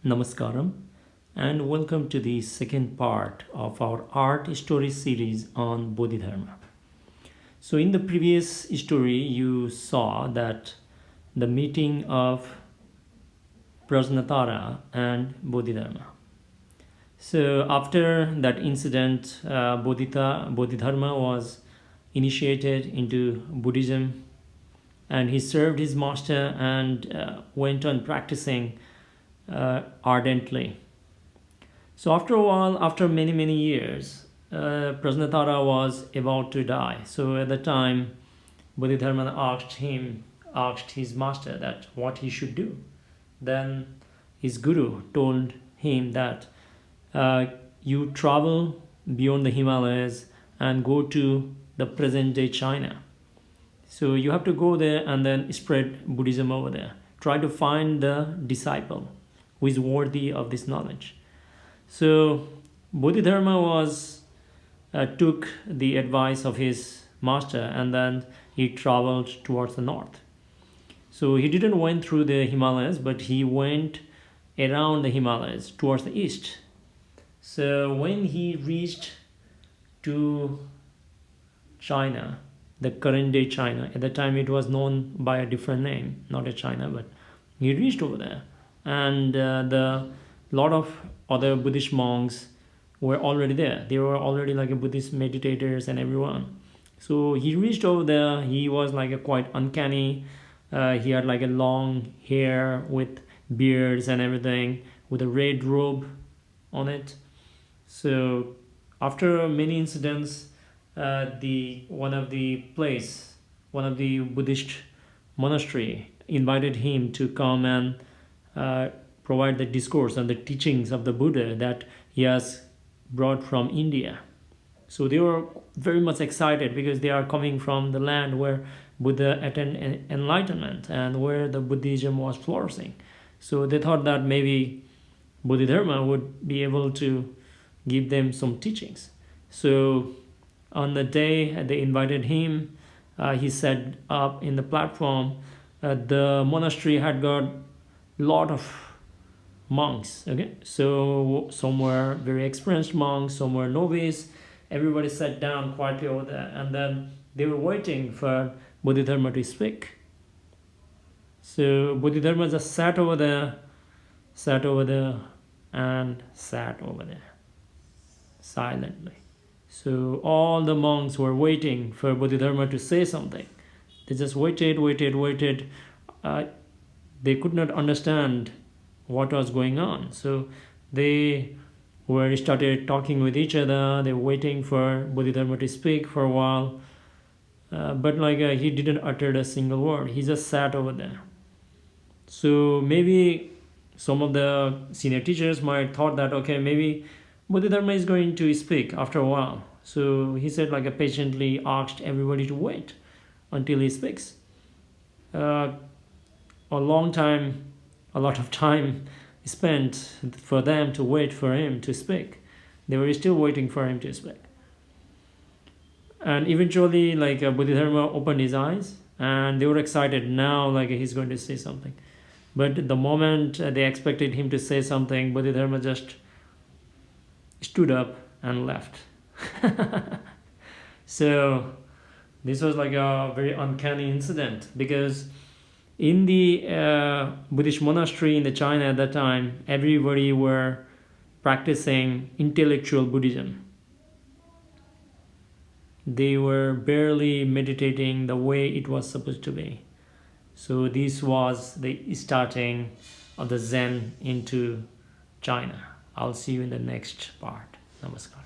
Namaskaram and welcome to the second part of our art story series on Bodhidharma. So in the previous story you saw that the meeting of Prajnatara and Bodhidharma. So after that incident, Bodhidharma was initiated into Buddhism and he served his master and went on practicing ardently. So after a while, after many years, Prajnatara was about to die. So at the time, Bodhidharma asked his master that what he should do. Then his guru told him that you travel beyond the Himalayas and go to the present day China. So you have to go there and then spread Buddhism over there. Try to find the disciple who is worthy of this knowledge. So Bodhidharma took the advice of his master and then he traveled towards the north. So he didn't went through the Himalayas, but he went around the Himalayas towards the east. So when he reached to China, the current day China, at the time it was known by a different name, not a China, but he reached over there. And the lot of other Buddhist monks were already there. They were already like a Buddhist meditators and everyone. So he reached over there. He was like a quite uncanny. He had like a long hair with beards and everything, with a red robe on it. So after many incidents, one of the Buddhist monastery invited him to come and provide the discourse and the teachings of the Buddha that he has brought from India. So they were very much excited because they are coming from the land where Buddha attained enlightenment and where the Buddhism was flourishing. So they thought that maybe Bodhidharma would be able to give them some teachings. So on the day they invited him, he sat up in the platform. The monastery had got lot of monks. Okay, so some were very experienced monks, some were novice. Everybody sat down quietly over there, and then they were waiting for Bodhidharma to speak. So Bodhidharma just sat over there, and sat over there silently. So all the monks were waiting for Bodhidharma to say something. They just waited. They could not understand what was going on. So they started talking with each other. They were waiting for Bodhidharma to speak for a while. But he didn't utter a single word. He just sat over there. So maybe some of the senior teachers might thought that, okay, maybe Bodhidharma is going to speak after a while. So he said, patiently asked everybody to wait until he speaks. A lot of time spent for them to wait for him to speak. They were still waiting for him to speak. And eventually, Bodhidharma opened his eyes and they were excited. Now, he's going to say something. But the moment they expected him to say something, Bodhidharma just stood up and left. So this was a very uncanny incident, because in the Buddhist monastery in the China at that time, everybody were practicing intellectual Buddhism. They were barely meditating the way it was supposed to be. So this was the starting of the Zen into China. I'll see you in the next part. Namaskar.